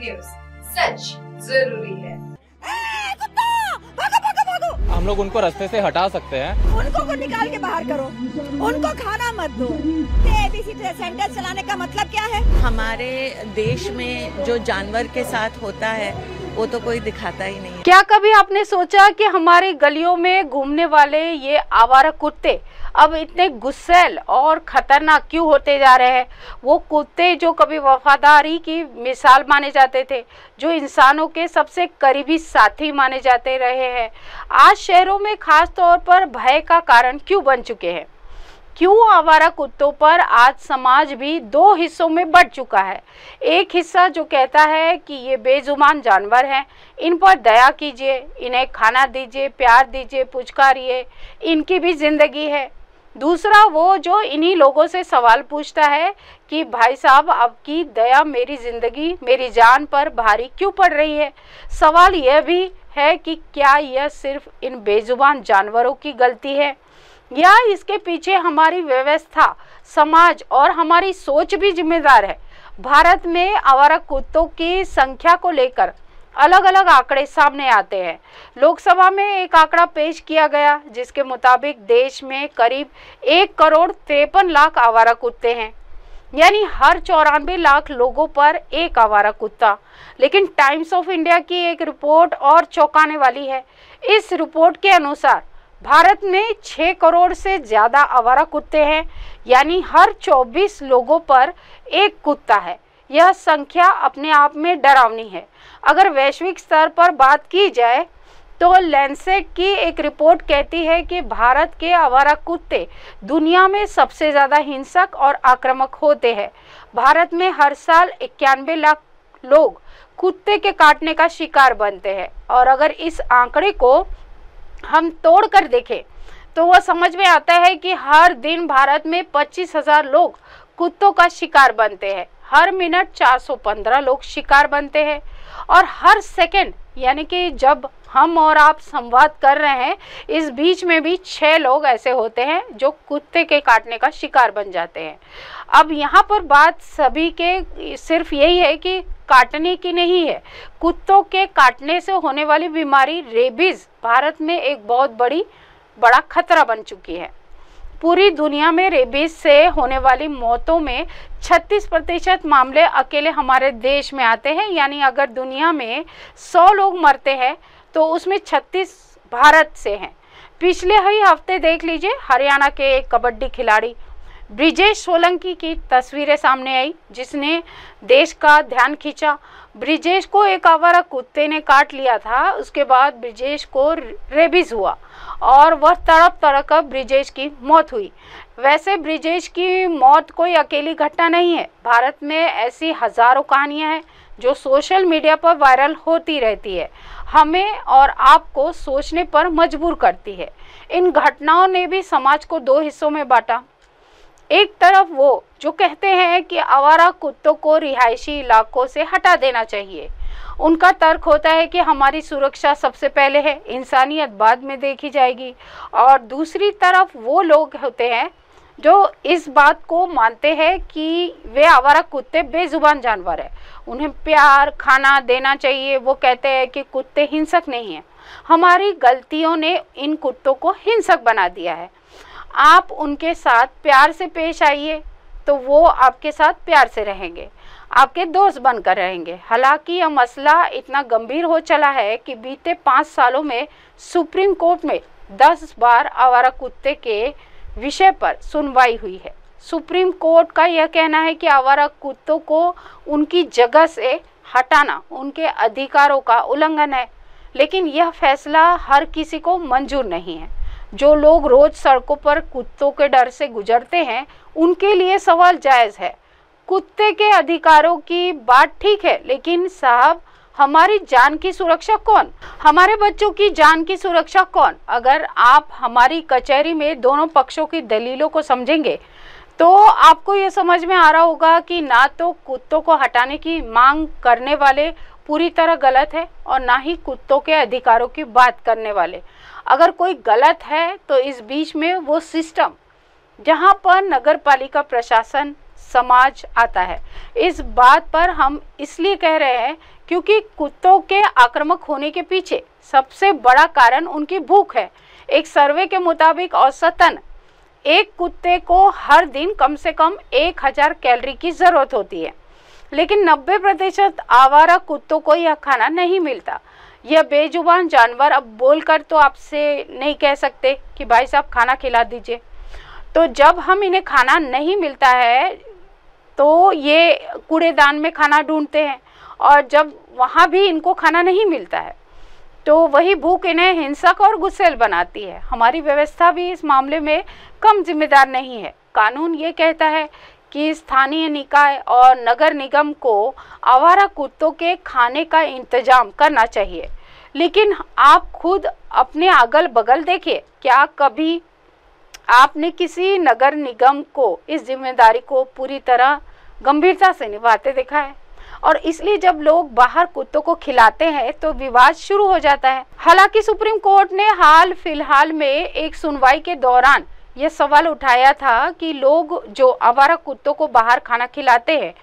News, सच जरूरी है। हम लोग उनको रास्ते से हटा सकते हैं। उनको निकाल के बाहर करो, उनको खाना मत दो। एबीसी सेंटर चलाने का मतलब क्या है? हमारे देश में जो जानवर के साथ होता है वो तो कोई दिखाता ही नहीं। क्या कभी आपने सोचा कि हमारी गलियों में घूमने वाले ये आवारा कुत्ते अब इतने गुस्सैल और खतरनाक क्यों होते जा रहे हैं? वो कुत्ते जो कभी वफादारी की मिसाल माने जाते थे, जो इंसानों के सबसे करीबी साथी माने जाते रहे हैं, आज शहरों में खास तौर पर भय का कारण क्यों बन चुके हैं? क्यों आवारा कुत्तों पर आज समाज भी दो हिस्सों में बंट चुका है? एक हिस्सा जो कहता है कि ये बेजुबान जानवर हैं, इन पर दया कीजिए, इन्हें खाना दीजिए, प्यार दीजिए, पुचकारिए, इनकी भी जिंदगी है। दूसरा वो जो इन्हीं लोगों से सवाल पूछता है कि भाई साहब, आपकी दया मेरी जिंदगी, मेरी जान पर भारी क्यों पड़ रही है? सवाल यह भी है कि क्या यह सिर्फ इन बेजुबान जानवरों की गलती है या इसके पीछे हमारी व्यवस्था, समाज और हमारी सोच भी जिम्मेदार है? भारत में आवारा कुत्तों की संख्या को लेकर अलग अलग आंकड़े सामने आते हैं। लोकसभा में एक आंकड़ा पेश किया गया जिसके मुताबिक देश में करीब 1,53,00,000 आवारा कुत्ते हैं, यानी हर 94 लाख लोगों पर एक आवारा कुत्ता। लेकिन टाइम्स ऑफ इंडिया की एक रिपोर्ट और चौंकाने वाली है। इस रिपोर्ट के अनुसार भारत में 6 करोड़ से ज़्यादा आवारा कुत्ते हैं, यानी हर 24 लोगों पर एक कुत्ता है। यह संख्या अपने आप में डरावनी है। अगर वैश्विक स्तर पर बात की जाए तो लैंसेट की एक रिपोर्ट कहती है कि भारत के आवारा कुत्ते दुनिया में सबसे ज़्यादा हिंसक और आक्रामक होते हैं। भारत में हर साल 91 लाख लोग कुत्ते के काटने का शिकार बनते हैं, और अगर इस आंकड़े को हम तोड़ कर देखें तो वह समझ में आता है कि हर दिन भारत में 25,000 लोग कुत्तों का शिकार बनते हैं। हर मिनट 415 लोग शिकार बनते हैं, और हर सेकंड, यानी कि जब हम और आप संवाद कर रहे हैं, इस बीच में भी 6 लोग ऐसे होते हैं जो कुत्ते के काटने का शिकार बन जाते हैं। अब यहाँ पर बात सभी के सिर्फ यही है कि काटने की नहीं है। कुत्तों के काटने से होने वाली बीमारी रेबीज भारत में एक बहुत बड़ा खतरा बन चुकी है। पूरी दुनिया में रेबीज से होने वाली मौतों में 36% मामले अकेले हमारे देश में आते हैं, यानी अगर दुनिया में 100 लोग मरते हैं तो उसमें 36 भारत से हैं। पिछले ही हफ्ते देख लीजिए, हरियाणा के एक कबड्डी खिलाड़ी ब्रिजेश सोलंकी की तस्वीरें सामने आई जिसने देश का ध्यान खींचा। ब्रिजेश को एक आवारा कुत्ते ने काट लिया था। उसके बाद ब्रिजेश को रेबीज हुआ और वह तड़प कर ब्रिजेश की मौत हुई। वैसे ब्रिजेश की मौत कोई अकेली घटना नहीं है। भारत में ऐसी हजारों कहानियां हैं जो सोशल मीडिया पर वायरल होती रहती है, हमें और आपको सोचने पर मजबूर करती है। इन घटनाओं ने भी समाज को दो हिस्सों में बांटा। एक तरफ वो जो कहते हैं कि आवारा कुत्तों को रिहायशी इलाकों से हटा देना चाहिए। उनका तर्क होता है कि हमारी सुरक्षा सबसे पहले है, इंसानियत बाद में देखी जाएगी। और दूसरी तरफ वो लोग होते हैं जो इस बात को मानते हैं कि वे आवारा कुत्ते बेजुबान जानवर है, उन्हें प्यार खाना देना चाहिए। वो कहते हैं कि कुत्ते हिंसक नहीं हैं, हमारी गलतियों ने इन कुत्तों को हिंसक बना दिया है। आप उनके साथ प्यार से पेश आइए तो वो आपके साथ प्यार से रहेंगे, आपके दोस्त बनकर रहेंगे। हालांकि यह मसला इतना गंभीर हो चला है कि बीते 5 सालों में सुप्रीम कोर्ट में 10 बार आवारा कुत्ते के विषय पर सुनवाई हुई है। सुप्रीम कोर्ट का यह कहना है कि आवारा कुत्तों को उनकी जगह से हटाना उनके अधिकारों का उल्लंघन है, लेकिन यह फैसला हर किसी को मंजूर नहीं है। जो लोग रोज सड़कों पर कुत्तों के डर से गुजरते हैं उनके लिए सवाल जायज़ है। कुत्ते के अधिकारों की बात ठीक है, लेकिन साहब हमारी जान की सुरक्षा कौन? हमारे बच्चों की जान की सुरक्षा कौन? अगर आप हमारी कचहरी में दोनों पक्षों की दलीलों को समझेंगे तो आपको ये समझ में आ रहा होगा कि ना तो कुत्तों को हटाने की मांग करने वाले पूरी तरह गलत है और ना ही कुत्तों के अधिकारों की बात करने वाले। अगर कोई गलत है तो इस बीच में वो सिस्टम जहाँ पर नगर पालिका प्रशासन समाज आता है। इस बात पर हम इसलिए कह रहे हैं क्योंकि कुत्तों के आक्रामक होने के पीछे सबसे बड़ा कारण उनकी भूख है। एक सर्वे के मुताबिक औसतन एक कुत्ते को हर दिन कम से कम 1000 कैलोरी की ज़रूरत होती है, लेकिन 90% आवारा कुत्तों को यह खाना नहीं मिलता। यह बेजुबान जानवर अब बोलकर तो आपसे नहीं कह सकते कि भाई साहब खाना खिला दीजिए। तो जब हम इन्हें खाना नहीं मिलता है तो ये कूड़ेदान में खाना ढूंढते हैं, और जब वहाँ भी इनको खाना नहीं मिलता है तो वही भूख इन्हें हिंसक और गुस्सैल बनाती है। हमारी व्यवस्था भी इस मामले में कम जिम्मेदार नहीं है। कानून ये कहता है कि स्थानीय निकाय और नगर निगम को आवारा कुत्तों के खाने का इंतजाम करना चाहिए, लेकिन आप खुद अपने अगल बगल देखिए, क्या कभी आपने किसी नगर निगम को इस जिम्मेदारी को पूरी तरह गंभीरता से निभाते देखा है? और इसलिए जब लोग बाहर कुत्तों को खिलाते हैं तो विवाद शुरू हो जाता है। हालांकि सुप्रीम कोर्ट ने हाल फिलहाल में एक सुनवाई के दौरान ये सवाल उठाया था कि लोग जो आवारा कुत्तों को बाहर खाना खिलाते हैं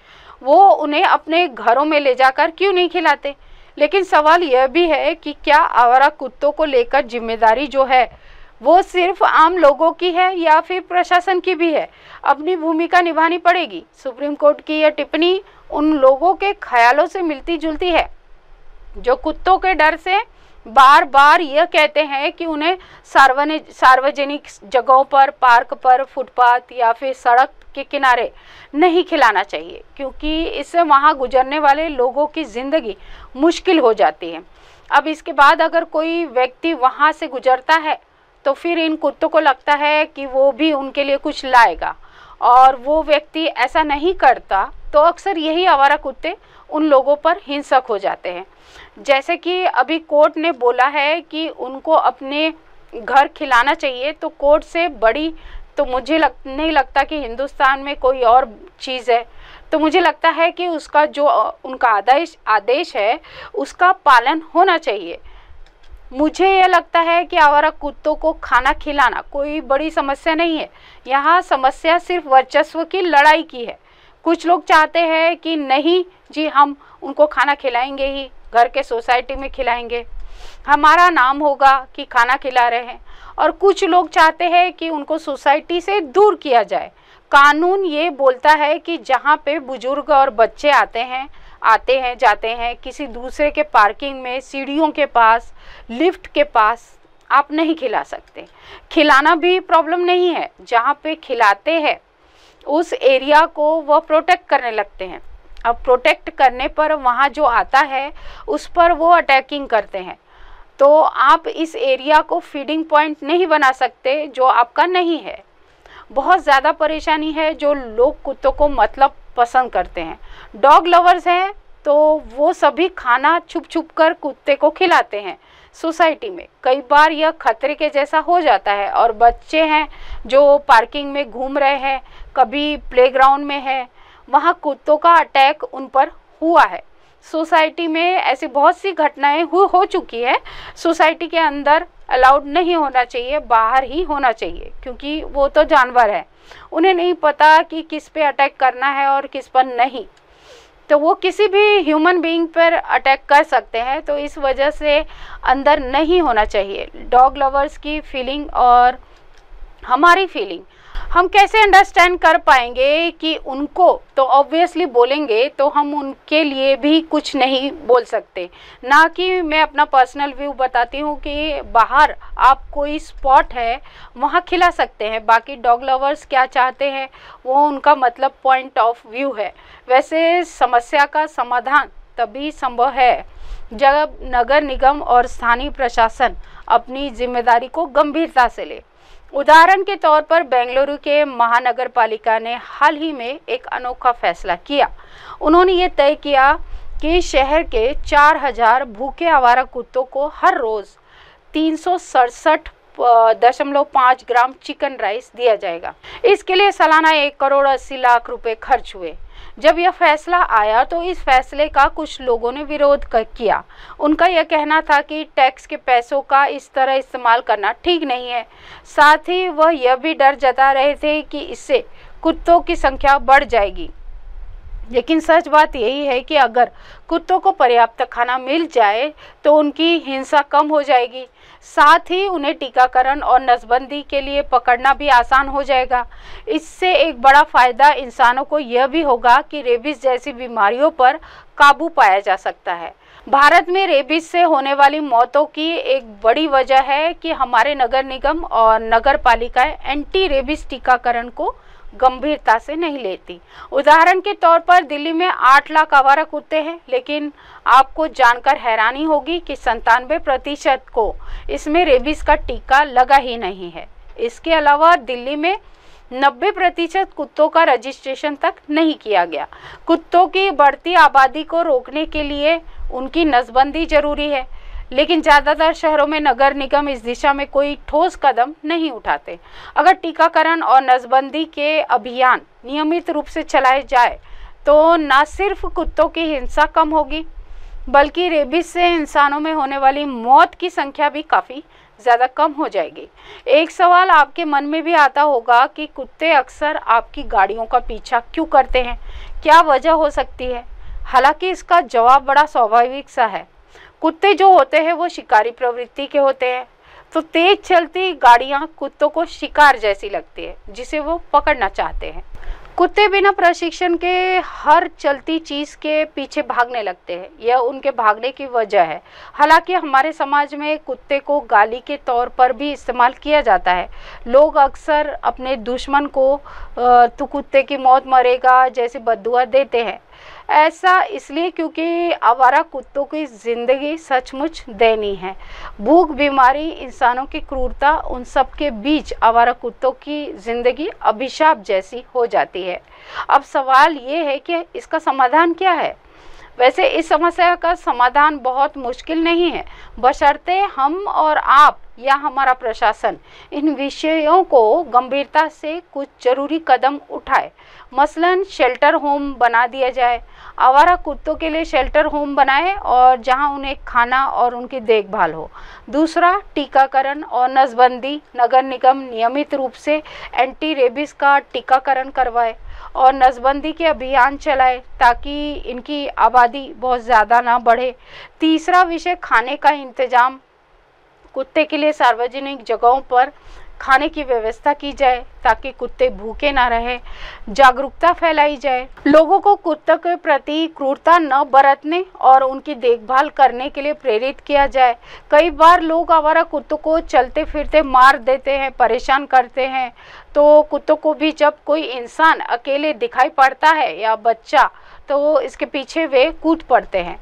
वो उन्हें अपने घरों में ले जाकर क्यों नहीं खिलाते। लेकिन सवाल यह भी है कि क्या आवारा कुत्तों को लेकर जिम्मेदारी जो है वो सिर्फ आम लोगों की है या फिर प्रशासन की भी है? अपनी भूमिका निभानी पड़ेगी। सुप्रीम कोर्ट की यह टिप्पणी उन लोगों के ख्यालों से मिलती जुलती है जो कुत्तों के डर से बार बार यह कहते हैं कि उन्हें सार्वजनिक जगहों पर, पार्क पर, फुटपाथ या फिर सड़क के किनारे नहीं खिलाना चाहिए, क्योंकि इससे वहां गुजरने वाले लोगों की ज़िंदगी मुश्किल हो जाती है। अब इसके बाद अगर कोई व्यक्ति वहां से गुजरता है तो फिर इन कुत्तों को लगता है कि वो भी उनके लिए कुछ लाएगा, और वो व्यक्ति ऐसा नहीं करता तो अक्सर यही आवारा कुत्ते उन लोगों पर हिंसक हो जाते हैं। जैसे कि अभी कोर्ट ने बोला है कि उनको अपने घर खिलाना चाहिए, तो कोर्ट से बड़ी तो मुझे नहीं लगता कि हिंदुस्तान में कोई और चीज़ है। तो मुझे लगता है कि उसका जो उनका आदेश है उसका पालन होना चाहिए। मुझे यह लगता है कि आवारा कुत्तों को खाना खिलाना कोई बड़ी समस्या नहीं है। यहाँ समस्या सिर्फ वर्चस्व की लड़ाई की है। कुछ लोग चाहते हैं कि नहीं जी, हम उनको खाना खिलाएंगे ही, घर के सोसाइटी में खिलाएंगे, हमारा नाम होगा कि खाना खिला रहे हैं। और कुछ लोग चाहते हैं कि उनको सोसाइटी से दूर किया जाए। कानून ये बोलता है कि जहाँ पे बुजुर्ग और बच्चे आते हैं जाते हैं, किसी दूसरे के पार्किंग में, सीढ़ियों के पास, लिफ्ट के पास आप नहीं खिला सकते। खिलाना भी प्रॉब्लम नहीं है, जहाँ पे खिलाते हैं उस एरिया को वह प्रोटेक्ट करने लगते हैं। अब प्रोटेक्ट करने पर वहाँ जो आता है उस पर वो अटैकिंग करते हैं। तो आप इस एरिया को फीडिंग पॉइंट नहीं बना सकते जो आपका नहीं है। बहुत ज़्यादा परेशानी है जो लोग कुत्तों को मतलब पसंद करते हैं। डॉग लवर्स हैं तो वो सभी खाना छुप छुप कर कुत्ते को खिलाते हैं सोसाइटी में। कई बार यह खतरे के जैसा हो जाता है। और बच्चे हैं जो पार्किंग में घूम रहे हैं, कभी प्लेग्राउंड में है, वहाँ कुत्तों का अटैक उन पर हुआ है। सोसाइटी में ऐसी बहुत सी घटनाएं हो चुकी है। सोसाइटी के अंदर अलाउड नहीं होना चाहिए, बाहर ही होना चाहिए, क्योंकि वो तो जानवर है, उन्हें नहीं पता कि किस पे अटैक करना है और किस पर नहीं। तो वो किसी भी ह्यूमन बीइंग पर अटैक कर सकते हैं, तो इस वजह से अंदर नहीं होना चाहिए। डॉग लवर्स की फीलिंग और हमारी फीलिंग हम कैसे अंडरस्टैंड कर पाएंगे कि उनको तो ऑब्वियसली बोलेंगे तो हम उनके लिए भी कुछ नहीं बोल सकते। ना कि मैं अपना पर्सनल व्यू बताती हूँ कि बाहर आप कोई स्पॉट है वहाँ खिला सकते हैं, बाकी डॉग लवर्स क्या चाहते हैं वो उनका मतलब पॉइंट ऑफ व्यू है। वैसे समस्या का समाधान तभी संभव है जब नगर निगम और स्थानीय प्रशासन अपनी जिम्मेदारी को गंभीरता से ले। उदाहरण के तौर पर बेंगलुरु के महानगर पालिका ने हाल ही में एक अनोखा फैसला किया। उन्होंने ये तय किया कि शहर के 4000 भूखे आवारा कुत्तों को हर रोज़ 367.5 ग्राम चिकन राइस दिया जाएगा। इसके लिए सालाना 1 करोड़ 80 लाख रुपए खर्च हुए। जब यह फैसला आया तो इस फैसले का कुछ लोगों ने विरोध किया। उनका यह कहना था कि टैक्स के पैसों का इस तरह इस्तेमाल करना ठीक नहीं है। साथ ही वह यह भी डर जता रहे थे कि इससे कुत्तों की संख्या बढ़ जाएगी। लेकिन सच बात यही है कि अगर कुत्तों को पर्याप्त खाना मिल जाए तो उनकी हिंसा कम हो जाएगी, साथ ही उन्हें टीकाकरण और नसबंदी के लिए पकड़ना भी आसान हो जाएगा। इससे एक बड़ा फ़ायदा इंसानों को यह भी होगा कि रेबीज जैसी बीमारियों पर काबू पाया जा सकता है। भारत में रेबीज से होने वाली मौतों की एक बड़ी वजह है कि हमारे नगर निगम और नगर पालिकाएं एंटी रेबीज टीकाकरण को गंभीरता से नहीं लेती। उदाहरण के तौर पर दिल्ली में 8 लाख आवारा कुत्ते हैं, लेकिन आपको जानकर हैरानी होगी कि 97% को इसमें रेबीज का टीका लगा ही नहीं है। इसके अलावा दिल्ली में 90% कुत्तों का रजिस्ट्रेशन तक नहीं किया गया। कुत्तों की बढ़ती आबादी को रोकने के लिए उनकी नसबंदी जरूरी है, लेकिन ज़्यादातर शहरों में नगर निगम इस दिशा में कोई ठोस कदम नहीं उठाते। अगर टीकाकरण और नसबंदी के अभियान नियमित रूप से चलाए जाए तो न सिर्फ कुत्तों की हिंसा कम होगी, बल्कि रेबीज से इंसानों में होने वाली मौत की संख्या भी काफ़ी ज़्यादा कम हो जाएगी। एक सवाल आपके मन में भी आता होगा कि कुत्ते अक्सर आपकी गाड़ियों का पीछा क्यों करते हैं, क्या वजह हो सकती है? हालांकि इसका जवाब बड़ा स्वाभाविक सा है। कुत्ते जो होते हैं वो शिकारी प्रवृत्ति के होते हैं, तो तेज चलती गाड़ियां कुत्तों को शिकार जैसी लगती है जिसे वो पकड़ना चाहते हैं। कुत्ते बिना प्रशिक्षण के हर चलती चीज़ के पीछे भागने लगते हैं, यह उनके भागने की वजह है। हालांकि हमारे समाज में कुत्ते को गाली के तौर पर भी इस्तेमाल किया जाता है। लोग अक्सर अपने दुश्मन को तू कुत्ते की मौत मरेगा जैसी बद्दुआ देते हैं। ऐसा इसलिए क्योंकि आवारा कुत्तों की ज़िंदगी सचमुच दयनीय है। भूख, बीमारी, इंसानों की क्रूरता, उन सब के बीच आवारा कुत्तों की ज़िंदगी अभिशाप जैसी हो जाती है। अब सवाल ये है कि इसका समाधान क्या है? वैसे इस समस्या का समाधान बहुत मुश्किल नहीं है, बशर्ते हम और आप या हमारा प्रशासन इन विषयों को गंभीरता से कुछ जरूरी कदम उठाए। मसलन शेल्टर होम बना दिया जाए, आवारा कुत्तों के लिए शेल्टर होम बनाए और जहां उन्हें खाना और उनकी देखभाल हो। दूसरा, टीकाकरण और नसबंदी, नगर निगम नियमित रूप से एंटी रेबीज का टीकाकरण करवाए और नसबंदी के अभियान चलाए ताकि इनकी आबादी बहुत ज़्यादा ना बढ़े। तीसरा विषय, खाने का इंतजाम, कुत्ते के लिए सार्वजनिक जगहों पर खाने की व्यवस्था की जाए ताकि कुत्ते भूखे ना रहे। जागरूकता फैलाई जाए, लोगों को कुत्तों के प्रति क्रूरता न बरतने और उनकी देखभाल करने के लिए प्रेरित किया जाए। कई बार लोग आवारा कुत्तों को चलते फिरते मार देते हैं, परेशान करते हैं, तो कुत्तों को भी जब कोई इंसान अकेले दिखाई पड़ता है या बच्चा, तो इसके पीछे वे कूद पड़ते हैं।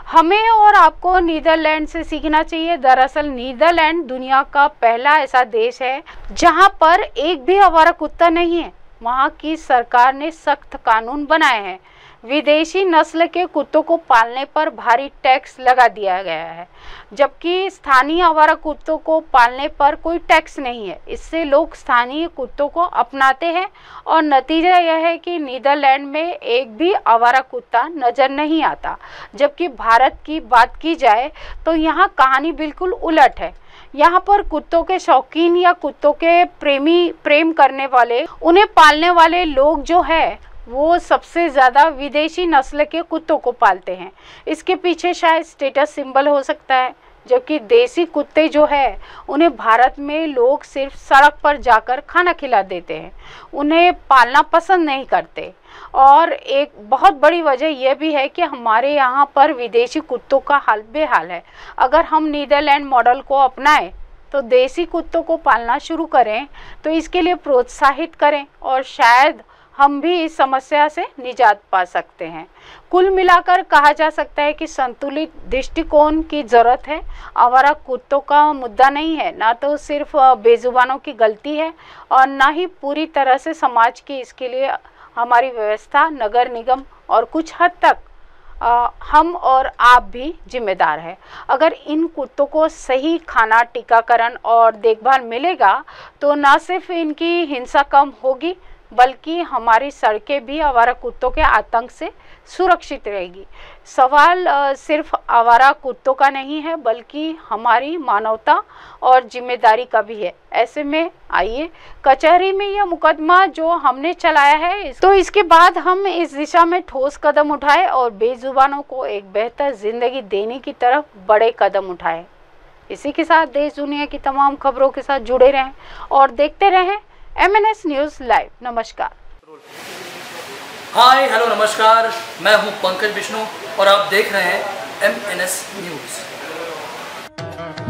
हमें और आपको नीदरलैंड से सीखना चाहिए। दरअसल नीदरलैंड दुनिया का पहला ऐसा देश है जहां पर एक भी आवारा कुत्ता नहीं है। वहां की सरकार ने सख्त कानून बनाए हैं। विदेशी नस्ल के कुत्तों को पालने पर भारी टैक्स लगा दिया गया है, जबकि स्थानीय आवारा कुत्तों को पालने पर कोई टैक्स नहीं है। इससे लोग स्थानीय कुत्तों को अपनाते हैं और नतीजा यह है कि नीदरलैंड में एक भी आवारा कुत्ता नजर नहीं आता। जबकि भारत की बात की जाए तो यहाँ कहानी बिल्कुल उलट है। यहाँ पर कुत्तों के शौकीन या कुत्तों के प्रेम करने वाले, उन्हें पालने वाले लोग जो है वो सबसे ज़्यादा विदेशी नस्ल के कुत्तों को पालते हैं। इसके पीछे शायद स्टेटस सिंबल हो सकता है, जबकि देसी कुत्ते जो है उन्हें भारत में लोग सिर्फ सड़क पर जाकर खाना खिला देते हैं, उन्हें पालना पसंद नहीं करते। और एक बहुत बड़ी वजह यह भी है कि हमारे यहाँ पर विदेशी कुत्तों का हाल बेहाल है। अगर हम नीदरलैंड मॉडल को अपनाएं तो देसी कुत्तों को पालना शुरू करें, तो इसके लिए प्रोत्साहित करें और शायद हम भी इस समस्या से निजात पा सकते हैं। कुल मिलाकर कहा जा सकता है कि संतुलित दृष्टिकोण की ज़रूरत है। आवारा कुत्तों का मुद्दा नहीं है, ना तो सिर्फ बेजुबानों की गलती है और ना ही पूरी तरह से समाज की। इसके लिए हमारी व्यवस्था, नगर निगम और कुछ हद तक हम और आप भी जिम्मेदार है। अगर इन कुत्तों को सही खाना, टीकाकरण और देखभाल मिलेगा तो न सिर्फ इनकी हिंसा कम होगी बल्कि हमारी सड़कें भी आवारा कुत्तों के आतंक से सुरक्षित रहेगी। सवाल सिर्फ आवारा कुत्तों का नहीं है, बल्कि हमारी मानवता और जिम्मेदारी का भी है। ऐसे में आइए कचहरी में यह मुकदमा जो हमने चलाया है, तो इसके बाद हम इस दिशा में ठोस कदम उठाए और बेजुबानों को एक बेहतर जिंदगी देने की तरफ बड़े कदम उठाए। इसी के साथ देश दुनिया की तमाम खबरों के साथ जुड़े रहें और देखते रहें MNS न्यूज़ लाइव। नमस्कार। हाय हेलो नमस्कार, मैं हूं पंकज विष्णु और आप देख रहे हैं MNS न्यूज़।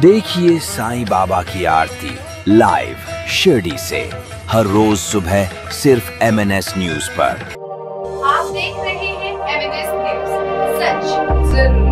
देखिए साईं बाबा की आरती लाइव शिरडी से हर रोज सुबह सिर्फ MNS न्यूज़ पर। आप देख रहे हैं MNS न्यूज़, सच जरूर।